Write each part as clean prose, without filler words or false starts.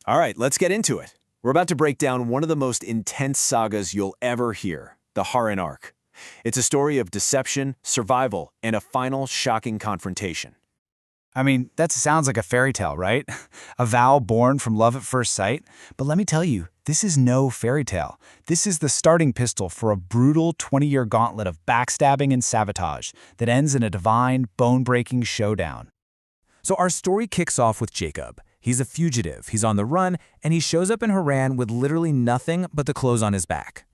All right, let's get into it. We're about to break down one of the most intense sagas you'll ever hear, the Haran Arc. It's a story of deception, survival, and a final shocking confrontation. I mean, that sounds like a fairy tale, right? A vow born from love at first sight. But let me tell you, this is no fairy tale. This is the starting pistol for a brutal 20-year gauntlet of backstabbing and sabotage that ends in a divine, bone-breaking showdown. So our story kicks off with Jacob. He's a fugitive, he's on the run, and he shows up in Haran with literally nothing but the clothes on his back.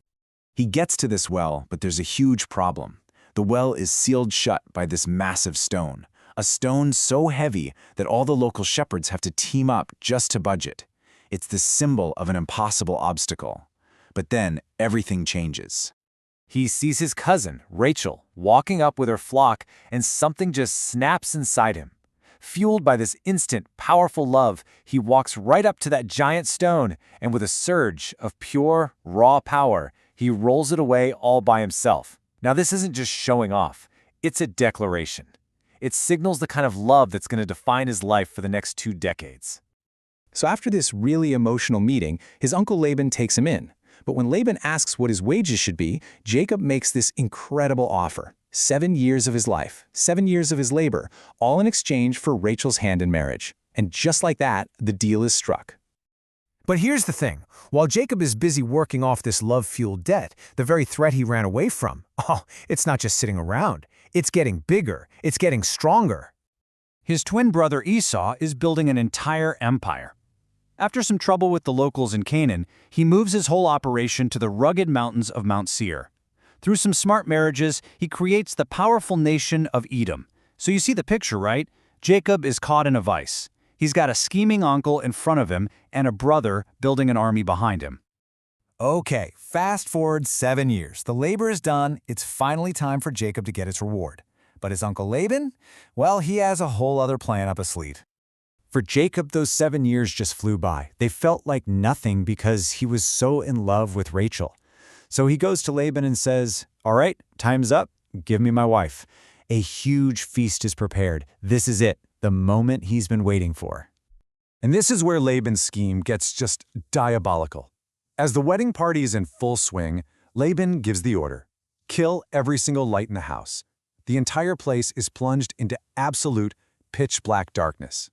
He gets to this well, but there's a huge problem. The well is sealed shut by this massive stone. A stone so heavy that all the local shepherds have to team up just to budge it. It's the symbol of an impossible obstacle. But then everything changes. He sees his cousin, Rachel, walking up with her flock, and something just snaps inside him. Fueled by this instant, powerful love, he walks right up to that giant stone, and with a surge of pure, raw power, he rolls it away all by himself. Now, this isn't just showing off. It's a declaration. It signals the kind of love that's going to define his life for the next 2 decades. So after this really emotional meeting, his uncle Laban takes him in. But when Laban asks what his wages should be, Jacob makes this incredible offer. 7 years of his life, 7 years of his labor, all in exchange for Rachel's hand in marriage. And just like that, the deal is struck. But here's the thing. While Jacob is busy working off this love-fueled debt, the very threat he ran away from, it's not just sitting around. It's getting bigger. It's getting stronger. His twin brother Esau is building an entire empire. After some trouble with the locals in Canaan, he moves his whole operation to the rugged mountains of Mount Seir. Through some smart marriages, he creates the powerful nation of Edom. So you see the picture, right? Jacob is caught in a vice. He's got a scheming uncle in front of him and a brother building an army behind him. Okay, fast forward 7 years. The labor is done. It's finally time for Jacob to get his reward. But his uncle Laban? Well, he has a whole other plan up his sleeve. For Jacob, those 7 years just flew by. They felt like nothing because he was so in love with Rachel. So he goes to Laban and says, "All right, time's up. Give me my wife." A huge feast is prepared. This is it, the moment he's been waiting for. And this is where Laban's scheme gets just diabolical. As the wedding party is in full swing, Laban gives the order: kill every single light in the house. The entire place is plunged into absolute pitch-black darkness.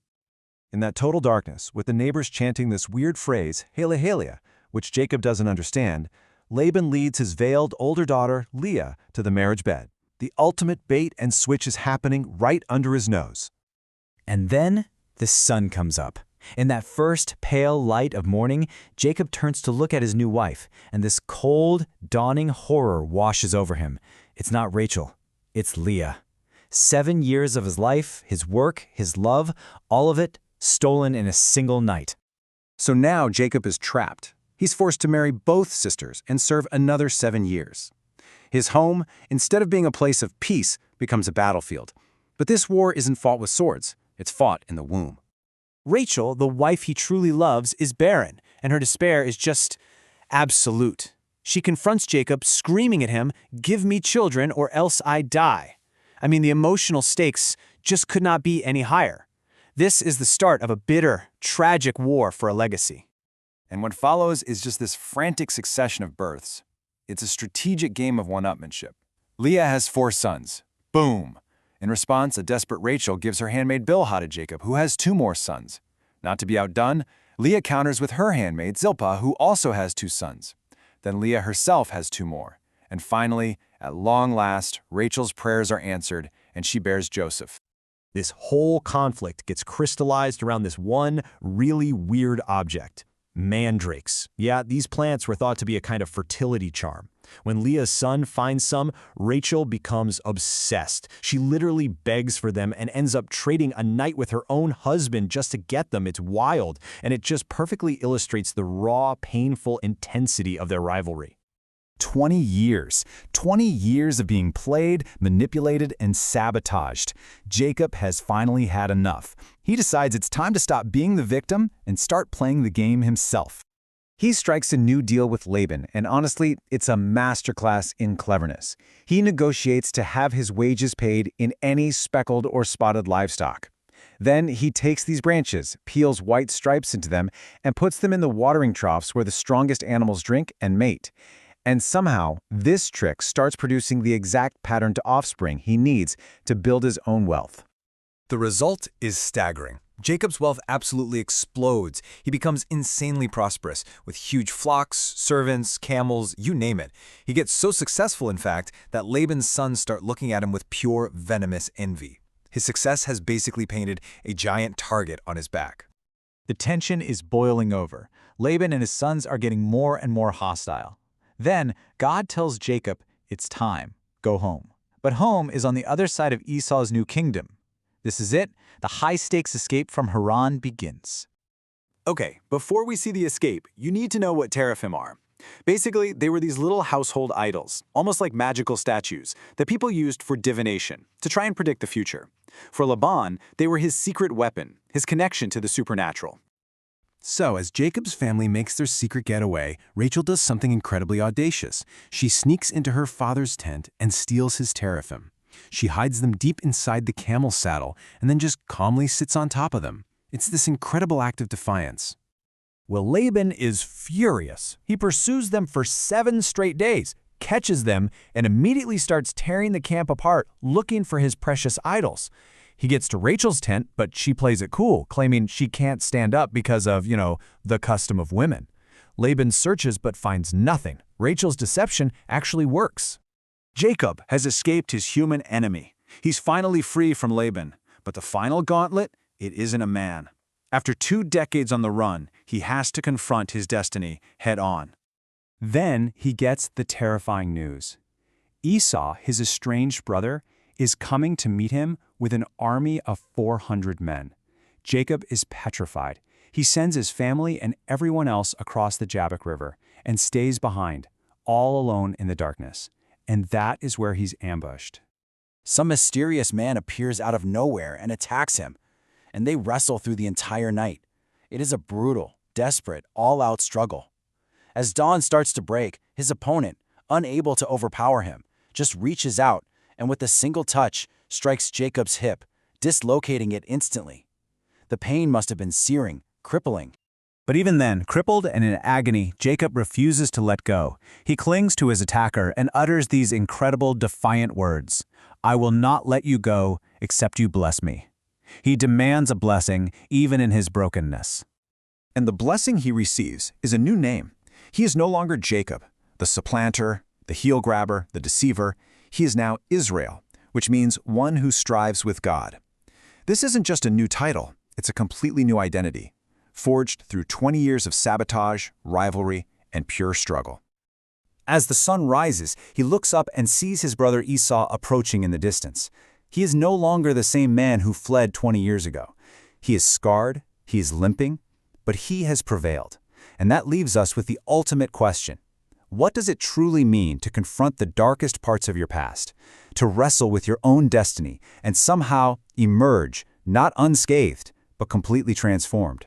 In that total darkness, with the neighbors chanting this weird phrase, "Hele, hele," which Jacob doesn't understand, Laban leads his veiled older daughter, Leah, to the marriage bed. The ultimate bait and switch is happening right under his nose. And then the sun comes up. In that first pale light of morning, Jacob turns to look at his new wife, and this cold, dawning horror washes over him. It's not Rachel, it's Leah. 7 years of his life, his work, his love, all of it stolen in a single night. So now Jacob is trapped. He's forced to marry both sisters and serve another 7 years. His home, instead of being a place of peace, becomes a battlefield. But this war isn't fought with swords. It's fought in the womb. Rachel, the wife he truly loves, is barren, and her despair is just absolute. She confronts Jacob, screaming at him, "Give me children or else I die." I mean, the emotional stakes just could not be any higher. This is the start of a bitter, tragic war for a legacy. And what follows is just this frantic succession of births. It's a strategic game of one-upmanship. Leah has 4 sons. Boom! In response, a desperate Rachel gives her handmaid Bilhah to Jacob, who has 2 more sons. Not to be outdone, Leah counters with her handmaid Zilpah, who also has 2 sons. Then Leah herself has 2 more. And finally, at long last, Rachel's prayers are answered, and she bears Joseph. This whole conflict gets crystallized around this one really weird object. Mandrakes. Yeah, these plants were thought to be a kind of fertility charm. When Leah's son finds some, Rachel becomes obsessed. She literally begs for them and ends up trading a night with her own husband just to get them. It's wild, and it just perfectly illustrates the raw, painful intensity of their rivalry. 20 years. 20 years of being played, manipulated, and sabotaged. Jacob has finally had enough. He decides it's time to stop being the victim and start playing the game himself. He strikes a new deal with Laban, and honestly, it's a masterclass in cleverness. He negotiates to have his wages paid in any speckled or spotted livestock. Then he takes these branches, peels white stripes into them, and puts them in the watering troughs where the strongest animals drink and mate. And somehow, this trick starts producing the exact pattern to offspring he needs to build his own wealth. The result is staggering. Jacob's wealth absolutely explodes. He becomes insanely prosperous, with huge flocks, servants, camels, you name it. He gets so successful, in fact, that Laban's sons start looking at him with pure, venomous envy. His success has basically painted a giant target on his back. The tension is boiling over. Laban and his sons are getting more and more hostile. Then, God tells Jacob, it's time, go home. But home is on the other side of Esau's new kingdom. This is it. The high-stakes escape from Haran begins. Okay, before we see the escape, you need to know what teraphim are. Basically, they were these little household idols, almost like magical statues, that people used for divination, to try and predict the future. For Laban, they were his secret weapon, his connection to the supernatural. So, as Jacob's family makes their secret getaway, Rachel does something incredibly audacious. She sneaks into her father's tent and steals his teraphim. She hides them deep inside the camel's saddle and then just calmly sits on top of them. It's this incredible act of defiance. Well, Laban is furious. He pursues them for 7 straight days, catches them, and immediately starts tearing the camp apart, looking for his precious idols. He gets to Rachel's tent, but she plays it cool, claiming she can't stand up because of, the custom of women. Laban searches but finds nothing. Rachel's deception actually works. Jacob has escaped his human enemy. He's finally free from Laban. But the final gauntlet, it isn't a man. After 2 decades on the run, he has to confront his destiny head-on. Then he gets the terrifying news. Esau, his estranged brother, is coming to meet him with an army of 400 men. Jacob is petrified. He sends his family and everyone else across the Jabbok River and stays behind, all alone in the darkness. And that is where he's ambushed. Some mysterious man appears out of nowhere and attacks him, and they wrestle through the entire night. It is a brutal, desperate, all-out struggle. As dawn starts to break, his opponent, unable to overpower him, just reaches out and with a single touch strikes Jacob's hip, dislocating it instantly. The pain must have been searing, crippling. But even then, crippled and in agony, Jacob refuses to let go. He clings to his attacker and utters these incredible, defiant words, "I will not let you go except you bless me." He demands a blessing, even in his brokenness. And the blessing he receives is a new name. He is no longer Jacob, the supplanter, the heel grabber, the deceiver. He is now Israel, which means one who strives with God. This isn't just a new title, it's a completely new identity, forged through 20 years of sabotage, rivalry, and pure struggle. As the sun rises, he looks up and sees his brother Esau approaching in the distance. He is no longer the same man who fled 20 years ago. He is scarred, he is limping, but he has prevailed. And that leaves us with the ultimate question. What does it truly mean to confront the darkest parts of your past, to wrestle with your own destiny, and somehow emerge, not unscathed, but completely transformed?